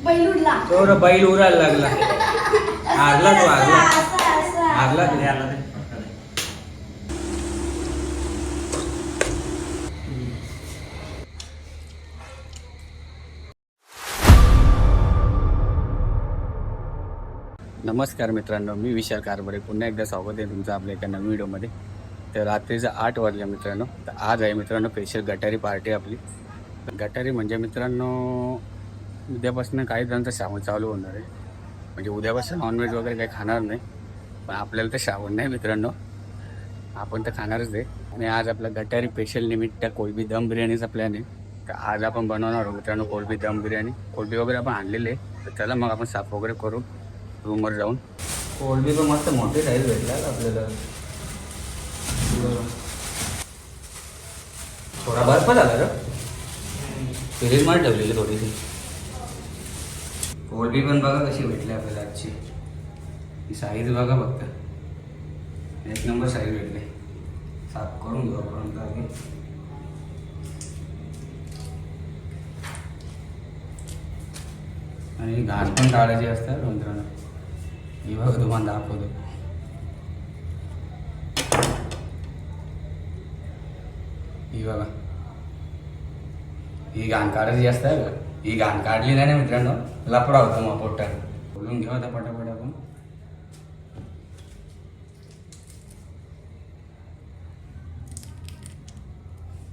बैल उडला. तो बैल उरायला लागला. हारला तो, हारला हारला तू. नमस्कार मित्रांनो, मी विशाल कारभारे. पुन्हा एकदा स्वागत आहे तुमचं आपल्या एका नवीन व्हिडिओमध्ये. तर रात्रीचं 8 वाजले मित्रांनो. तर आज आहे मित्रांनो स्पेशल गटारी पार्टी आपली. गटारी म्हणजे मित्रांनो उद्यापासून काही जणांचं श्रावण चालू होणार आहे. म्हणजे उद्यापासून नॉनव्हेज वगैरे काही खाणार नाही, पण आपल्याला तर श्रावण नाही मित्रांनो, आपण तर खाणारच आहे. आणि आज आपला गटारी स्पेशल निमित्त कोलबी दम बिर्याणीचा प्लॅन आहे. तर आज आपण बनवणार आहोत मित्रांनो कोलबी दम बिर्याणी. कोलबी वगैरे आपण आणलेले आहे, तर चला मग आपण साफ वगैरे करू रूमवर जाऊन. कोलबी पण मस्त मोठी साईज भेटला आपल्याला. थोडा बर्फ झाला का फ्रीजमध्ये ठेवलेली थोडीशी. कोलबी पण बघा कशी भेटली आपल्याला आजची. ही साईज बघा फक्त, एक नंबर साईज भेटली. साफ करून घेऊ आपण आधी. आणि घाण पण काढायची असतात मित्रांनो. ही बघा तुम्हाला दाखवतो. ही बघा, ही घाण काढायची असते का. ही घाण काढली नाही ना मित्रांनो, लफडा होतो मग पोटात. बोलून घेऊ आता पटापट आपण.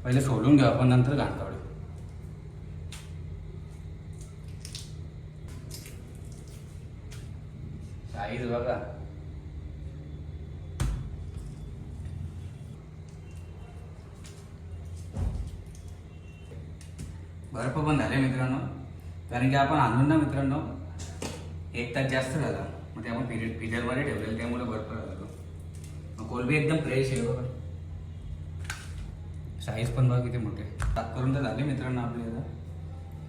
पहिले सोलून घेऊ आपण, नंतर घाण काढू. साईज बघा. बर्फ पण झाले मित्रांनो, कारण की आपण आणून ना मित्रांनो 1 तास जास्त झाला. मग ते आपण फ्रीजरमध्ये ठेवलेलं, त्यामुळे बर्फ झाला तो. मग कोलबी एकदम फ्रेश आहे बघा. साईज पण बघा किती मोठे. साफ करून तर झाले मित्रांनो आपल्याला.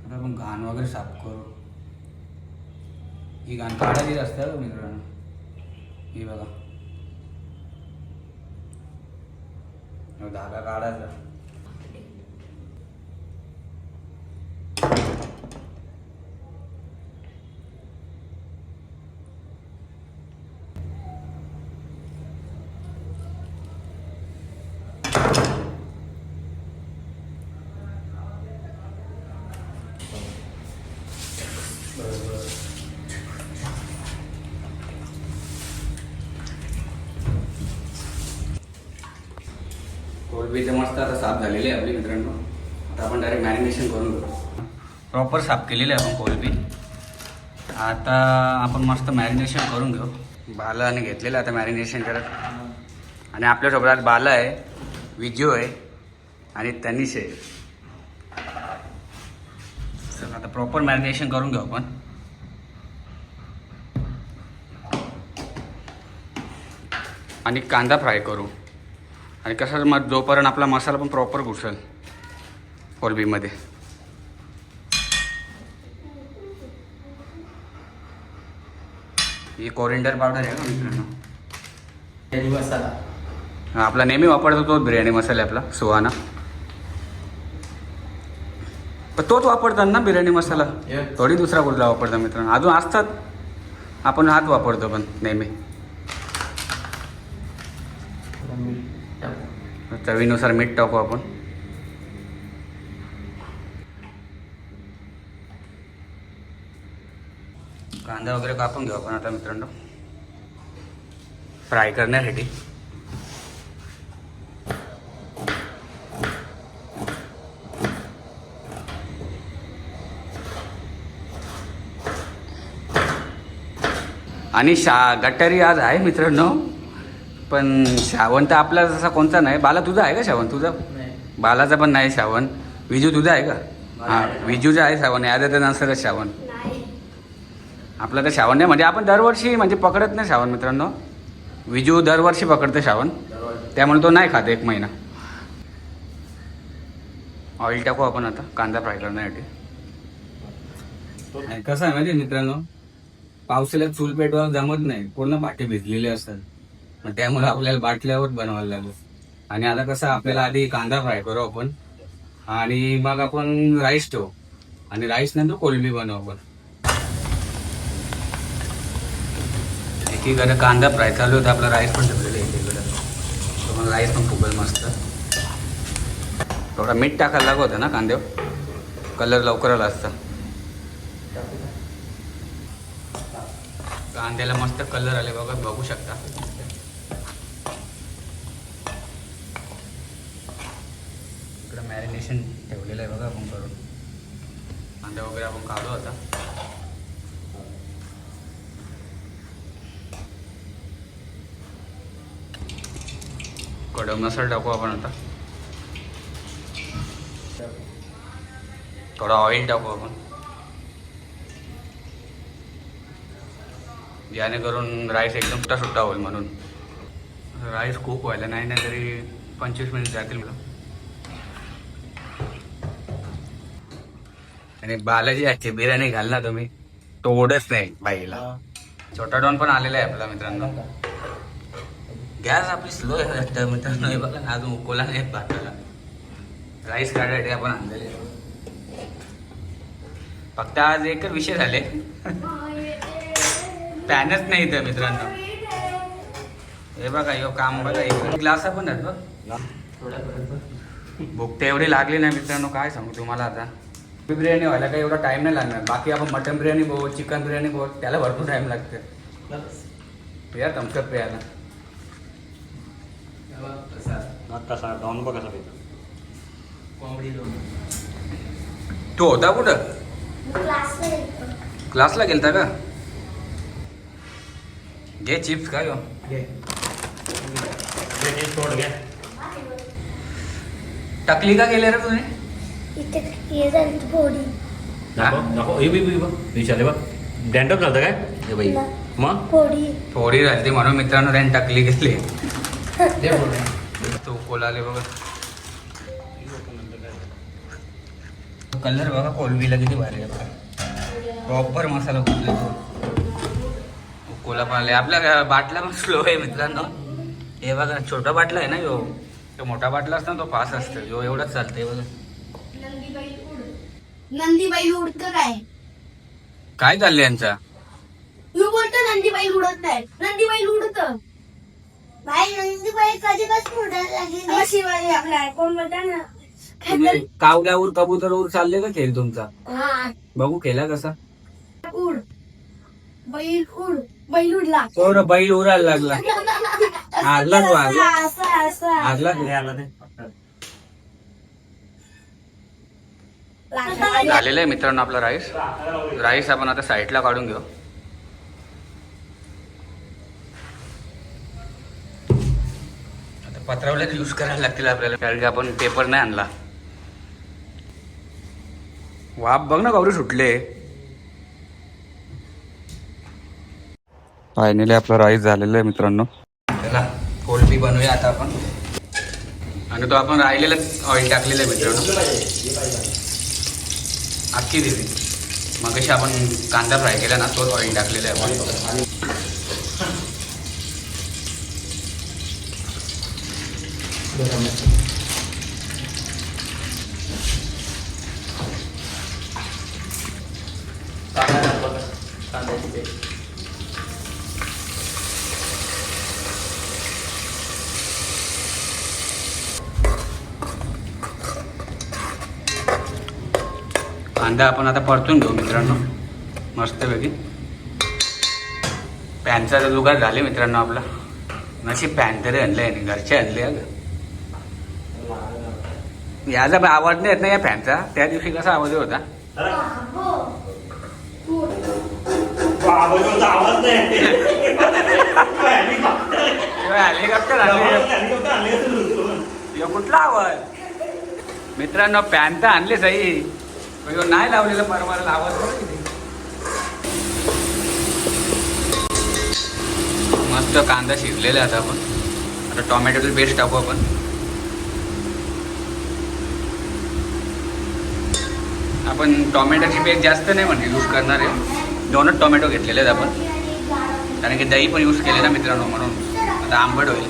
आता आपण घाण वगैरे साफ करू. ही घाण काढायची असते का मित्रांनो. ही बघा, धागा काढायचा. कोलबी तर मस्त आता साफ झालेली आहे आपली मित्रांनो. आता आपण डायरेक्ट मॅरिनेशन करून घेऊ. प्रॉपर साफ केलेली आहे आपण कोलबी. आता आपण मस्त मॅरिनेशन करून घेऊ. बाला आणि घेतलेलं आता मॅरिनेशन करत. आणि आपल्यासोबत आज बाला आहे, विजू आहे आणि तनिष आहे. चला आता प्रॉपर मॅरिनेशन करून घेऊ आपण. आणि कांदा फ्राय करू. आणि कसं मग जोपर्यंत आपला मसाला पण प्रॉपर घुसेल कोलबीमध्ये. ही कोरिंडर पावडर आहे का मित्रांनो. बिर्याणी मसाला आपला नेहमी वापरतो तोच बिर्याणी मसाला आपला सुहाना. पण तोच वापरतात ना बिर्याणी मसाला, थोडी दुसरा कुठला वापरतात मित्रांनो. अजून असतात, आपण हाच वापरतो पण नेहमी. चवीनुसार मीठ टाकू आपण. कांदा वगैरे कापून घेऊ आपण आता मित्रांनो फ्राय करण्यासाठी. आणि गटारी आज आहे मित्रांनो, पण श्रावण तर आपला जसा कोणता नाही. बाला तुझा आहे का श्रावण? तुझा बालाचा पण नाही श्रावण. विजू तुझा आहे का? हां, विजूचा आहे श्रावण. याद तर नसतं श्रावण. आपला तर श्रावण नाही, म्हणजे आपण दरवर्षी म्हणजे पकडत नाही श्रावण मित्रांनो. विजू दरवर्षी पकडतो श्रावण, त्यामुळे तो नाही खात 1 महिना. ऑइल टाकू आपण आता कांदा फ्राय करण्यासाठी. कसं आहे माहिती मित्रांनो, पावसाळ्यात चूल पेटवायला जमत नाही, पूर्ण पाठी भिजलेले असतात. मग त्यामुळे आपल्याला बाटल्यावर बनवायला लागलं. आणि आता कसं आपल्याला आधी कांदा फ्राय करू आपण, आणि मग आपण राईस ठेवू, आणि राईस नंतर कोलंबी बनवू आपण. एकीकडे कांदा फ्राय चालू होता, आपला राईस पण ठेवलेला आहे एकीकडे. तर मग राईस पण फुगेल मस्त. थोडा मीठ टाकायला लागत होतं ना कांद्यावर, कलर लवकर आला असता. कांद्याला मस्त कलर आले बघा, बघू शकता. इकडं मॅरिनेशन ठेवलेलं आहे बघा आपण करून. कांदा वगैरे आपण काढू आता. गरम मसाला टाकू आपण आता. थोडा ऑइल टाकू आपण, जेणेकरून राईस एकदम सुट्टा सुट्टा होईल. म्हणून राईस कुक व्हायला नाही ना तरी 25 मिनिट जातील मला. आणि बालाजी आजची बिर्याणी घाल ना तुम्ही, तोडच नाही बाईला. छोटा डॉन पण आलेला आहे आपला मित्रांनो. गॅस आपली स्लो आहे वाटतं मित्रांनो. हे बघा ना, अजून उकोला नाही भाताला. राईस काढायसाठी आपण आणलेले. फक्त आज एकच विषय झाले, पॅनच नाही इथं मित्रांनो. हे बघा यो काम बघा, एक ग्लास पण आहेत बघ. भूक तर एवढी लागली नाही मित्रांनो, काय सांगू तुम्हाला. आता बिर्याणी व्हायला काही एवढा टाइम नाही लागणार. बाकी आपण मटन बिर्याणी बघू, चिकन बिर्याणी बघू, त्याला भरपूर टाइम लागते. या थम्सअप प्यायला. तू होता कुठं? क्लासला गेलता का? घे चिप्स काय हो. टकली का गेले रे तुने? डॅन्डप झालं काय बाई? मग थोडी राहते म्हणून मित्रांनो त्याने टकली गेली. तो कोलाले बघा, कलर बघा कोलबीला किती भारी आहे. प्रॉपर मसाला कोला पाले. आपल्या बाटला पण स्लो आहे मित्रांनो. हे बघा छोटा बाटला आहे ना यो, तो मोठा बाटला असतो ना तो फास्ट असतो. यो एवढंच चालतंय बघा. नंदीबाई उडत काय? काय चाललंय यांचा? तू बोलतो नंदीबाई उडत नाही. नंदीबाई उडत भाई. नंदीबाई कधीपासून उडायला लागली? शिवाय आपला कोण बोलता ना, कावल्यावर कबूतरवर चालले का खेळ तुमचा? बघू खेळा कसा. उड बैल उड, बैल उडला. तो बैल उडायला लागला. आजला तो आजला झालेलं आहे मित्रांनो आपला राईस. राईस आपण आता साईडला काढून घेऊ. आता पत्रावल्याच यूज करायला लागतील आपल्याला, कारण की आपण पेपर नाही आणला. वाफ बघ ना गौरी सुटले. फायनली आपला राईस झालेला आहे मित्रांनो. त्याला कोलबी बनवूया आता आपण. आणि तो आपण राहिलेलंच ऑइल टाकलेलं आहे मित्रांनो, अख्खी दिली. मग अशी आपण कांदा फ्राय केला ना, तोच ऑइल टाकलेला आहे आपण. कांदा आपण आता परतून घेऊ मित्रांनो मस्तपैकी. पॅनचा जुगार झाले मित्रांनो आपला. नशीब पॅन तरी आणले आहे, घरचे आणले. याचा आवाज नाही येत ना या फॅनचा. त्या दिवशी कसा आवाज होता? हेलिकॉप्टर कुठला आवाज मित्रांनो? पॅन तर आणले सही, नाही लावलेलं परवाला आवाज. मस्त कांदा शिजलेला आहे. आता आपण आता टोमॅटोची पेस्ट टाकू आपण. आपण टोमॅटोची पेस्ट जास्त नाही म्हणजे यूज करणार आहे. 2च टोमॅटो घेतलेले आहेत आपण, कारण की दही पण यूज केले ना मित्रांनो, म्हणून आता आंबट होईल.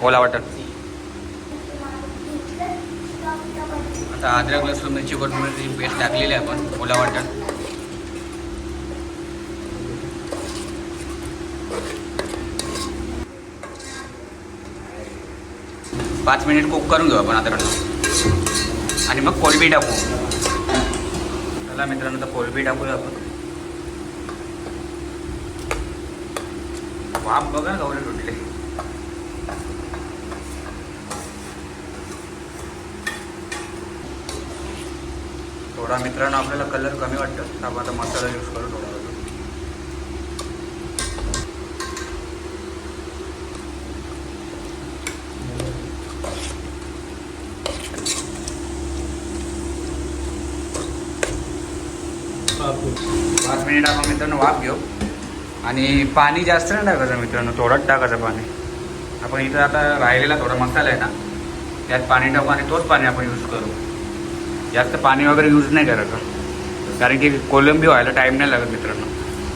ओला वाटत. आता अद्रक लसूण मिरची कोथिंबीरची पेस्ट टाकलेली आहे आपण. ओला वाटण 5 मिनिट कुक करून घेऊ आपण आता आणि मग कोलंबी टाकू. चला मित्रांनो, तर कोलंबी टाकूया आपण. वाफ बघा गवळे सुटले. थोडा मित्रांनो आपल्याला कलर कमी वाटतं तर आपण आता मसाला यूज करू थोडा. 5 मिनिट आपण मित्रांनो वाफ घेऊ. आणि पाणी जास्त नाही टाकायचं मित्रांनो, थोडंच टाकायचं पाणी. आपण इथं आता राहिलेला थोडा मसाला आहे ना, त्यात पाणी टाकू आणि तोच पाणी आपण यूज करू. जास्त पाणी वगैरे यूज नाही करायचं, कारण की कोलंबी व्हायला टाईम नाही लागत मित्रांनो,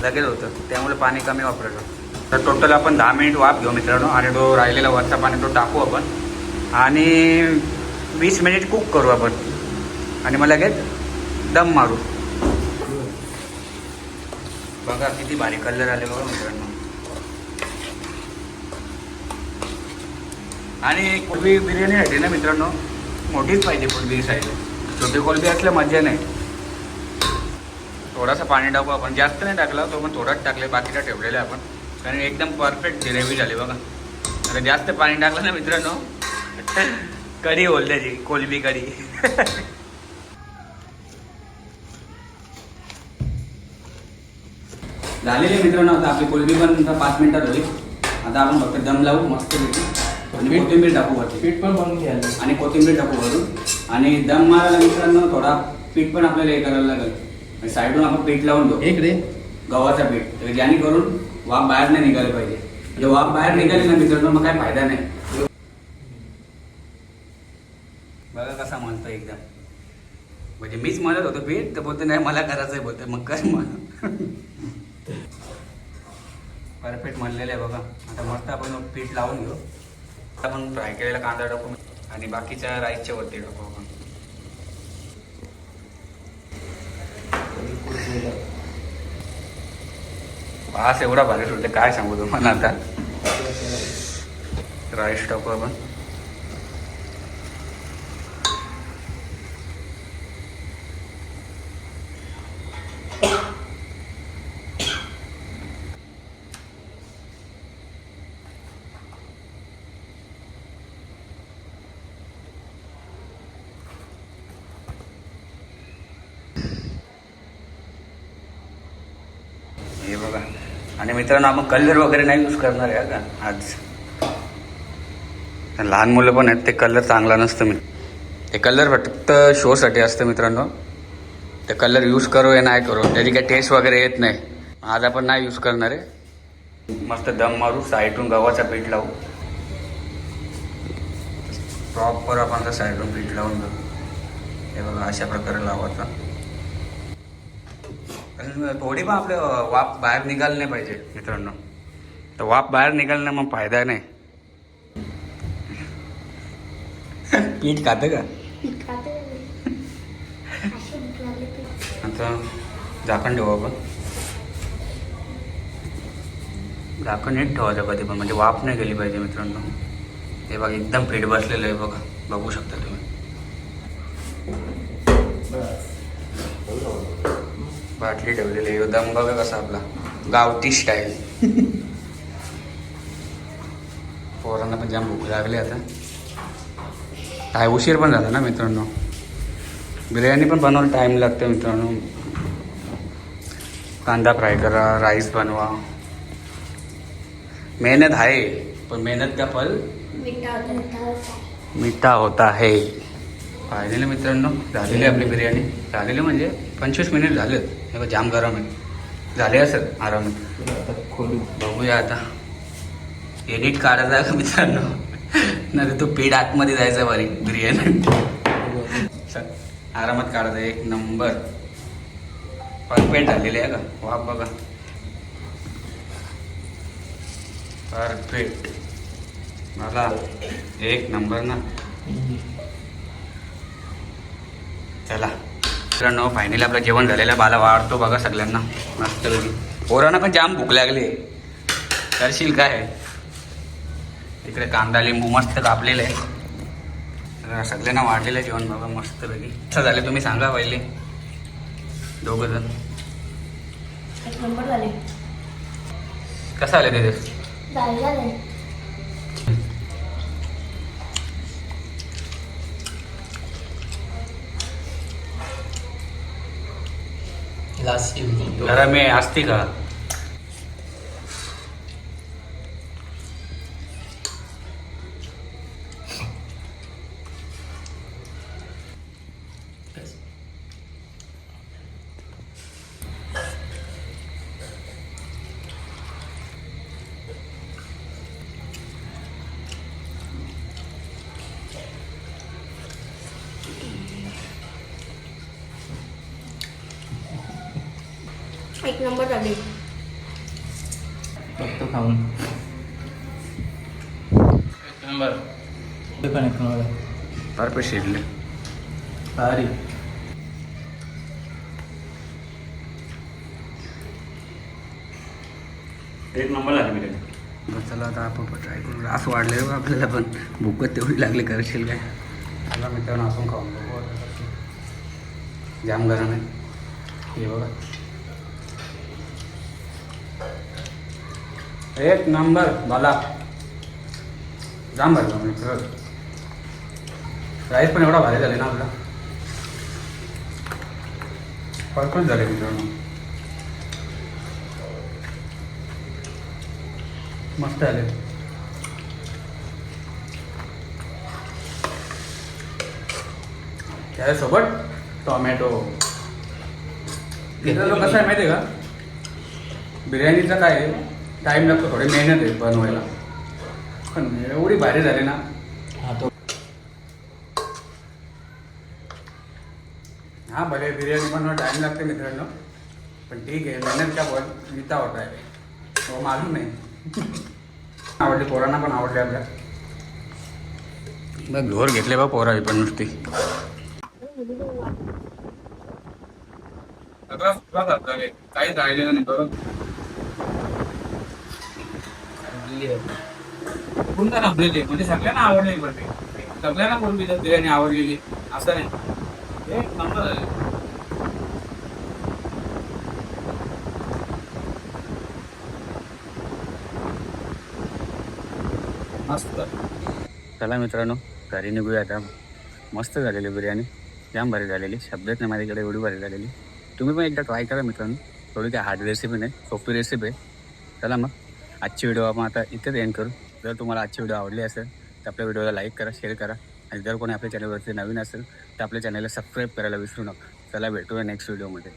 लगेच होतं. त्यामुळे पाणी कमी वापरायचं. तर टोटल आपण 10 मिनिट वाफ घेऊ मित्रांनो आणि तो राहिलेला वरचा पाणी तो टाकू आपण आणि 20 मिनिट कुक करू आपण आणि मग लगेच दम मारू. बघा किती भारी कलर आले बघा मित्रांनो. आणि कोलंबी बिर्याणीसाठी ना मित्रांनो मोठीच पाहिजे कोलंबी साईज. छोटी कोलंबी असल्या मजा नाही. थोडासा पाणी टाकू आपण, जास्त नाही टाकला तो पण थोडाच टाकले, बाकीचा ठेवलेला आपण, कारण एकदम परफेक्ट ग्रेव्ही झाली बघा. आता जास्त पाणी टाकलं ना मित्रांनो कढी होईल त्याची, कोलंबी कढी. झालेली मित्रांनो आता आपली कोलंबी पण 5 मिनिटात होती. आता आपण फक्त दम लावू मस्त आणि कोथिंबीर टाकू वरती. पीठ पण बनवून घ्यायला आणि कोथिंबीर टाकू वरून. आणि दम मारायला मित्रांनो थोडा पीठ पण आपल्याला हे करायला लागेल. साईडून आपण पीठ लावून घेऊ इकडे गव्हाचं पीठ, तर ज्याने करून वाफ बाहेर नाही निघाली पाहिजे. म्हणजे वाफ बाहेर निघाली ना मित्रांनो मग काय फायदा नाही. बघा कसा म्हणतो एकदम, म्हणजे मीच म्हणत होतो पीठ तर बोलतो नाही मला करायचंय, बोलतो मग कर मला. परफेक्ट म्हणलेलं आहे बघा. आता मस्त आपण पीठ लावून घेऊ. आपण फ्राय केलेला कांदा टाकू आणि बाकीच्या राईसच्या वरती टाकू आपण. वास एवढा भारी सुटते काय सांगू तुम्हाला. आता राईस टाकू आपण. हे बघा. आणि मित्रांनो आपण कलर वगैरे नाही यूज करणार आहे का आज. लहान मुलं पण आहेत, ते कलर चांगला नसतं. ते कलर फक्त शोसाठी असतं मित्रांनो. ते कलर यूज करू या नाही करू त्याची काही टेस्ट वगैरे येत नाही. आज आपण नाही यूज करणार आहे. मस्त दम मारू, साईडून गव्हाचा पीठ लावू. प्रॉपर आपण साईडून पीठ लावून घेऊ. हे बघा अशा प्रकारे लावायचा. थोडी पण आपलं वाफ बाहेर निघाली नाही पाहिजे मित्रांनो. तर वाफ बाहेर निघाल मग फायदा नाही. पीठ खातं का आता. झाकण ठेवू आपण. झाकण नीट ठेवायचं कधी पण, म्हणजे वाफ नाही गेली पाहिजे मित्रांनो. हे बघा एकदम पीठ बसलेलं आहे बघा, बघू शकता तुम्ही. बाटली ठेवलेली आहे. दम बघा कसा आपला गावठी स्टाईल. पोरांना पण जाम भूक लागली आता. काय उशीर पण झाला ना मित्रांनो. बिर्याणी पण बनवायला टाईम लागतो मित्रांनो. कांदा फ्राय करा, राईस बनवा, मेहनत आहे पण मेहनत का फल मीठा होता है. फायनली मित्रांनो झालेली आपली बिर्याणी. झालेली म्हणजे 25 मिनिट झालेत. हे बघ जाम गरम आहे. झाले असत आरामात. बघूया आता एडिट काढायचा का मित्रांनो, नाही तर तो पीठ आतमध्ये जायचा बारी बिर्याणी. आरामात काढायचा. एक नंबर परफेक्ट झालेली आहे का. वाह बघा परफेक्ट. मला एक नंबर ना. चला मित्रांनो फायनली आपलं जेवण झालेलं आहे. बाला वाढतो बघा सगळ्यांना मस्त पैकी. पोरांना पण जाम भूक लागली. करशील काय. तिकडे कांदा लिंबू मस्त कापलेलं आहे. तर सगळ्यांना वाढलेलं जेवण बाबा मस्तपैकी. कसं झाले तुम्ही सांगा पहिले दोघं जण. एक नंबर झाले. कसं आले ते झाले. घरा मी असते का? एक नंबर झाले. बघतो खाऊन. एक नंबर. ते पण एक नंबर. बरं शिरले. भारी. एक नंबर झाले मी. चला आता आपण ट्राय करू. असं वाढले आपल्याला पण भूकत तेवढी लागली करशील काय. चला मित्रांनो आपण खाऊन बघू आता कसं. जाम गरम आहे हे बघा. एक नंबर मला जाम भरला मित्र. राईस पण एवढा भारी झाले ना आपला. परफेक्ट झाले मित्रांनो. मस्त आले. त्याच्यासोबत टोमॅटो. मित्रांनो कसं आहे माहिती आहे का, बिर्याणीचा काय आहे, टाईम लागतो, थोडी मेहनत आहे बनवायला, पण एवढी भारी झाली ना. हाँ भले बिर्याणी बनवायला टाईम लागते मित्रांनो, पण ठीक आहे, मेहनत क्या बहुत मिळता होता आहे वो मालूम नाही. आवडली पोरांना पण आवडली आपल्या. बघ घोर घेतले बा पोरा पण नुसती. काही राहिलेलं नाही बरोबर. पुन्हा संपलेली म्हणजे सगळ्यांना आवडलेली, पण सगळ्यांना बोलली बिर्याणी आवडलेली असं नाही. एक नंबर झाले. मस्त. चला मित्रांनो घरी निघूया आता. मस्त झालेली बिर्याणी, जाम भारी झालेली, शब्दच नाही माझ्याकडे, एवढी भारी झालेली. तुम्ही पण एकदा ट्राय करा मित्रांनो. थोडी काय हार्ड रेसिपी नाही, सोपी रेसिपी आहे. चला मग आजची व्हिडिओ आपण आता इथेच एंड करू. जर तुम्हाला आजची व्हिडिओ आवडली असेल तर आपल्या व्हिडिओला लाईक करा, शेअर करा, आणि जर कोणी आपल्या चॅनलवरती नवीन असेल तर आपल्या चॅनलला सबस्क्राईब करायला विसरू नका. चला भेटूया नेक्स्ट व्हिडिओमध्ये.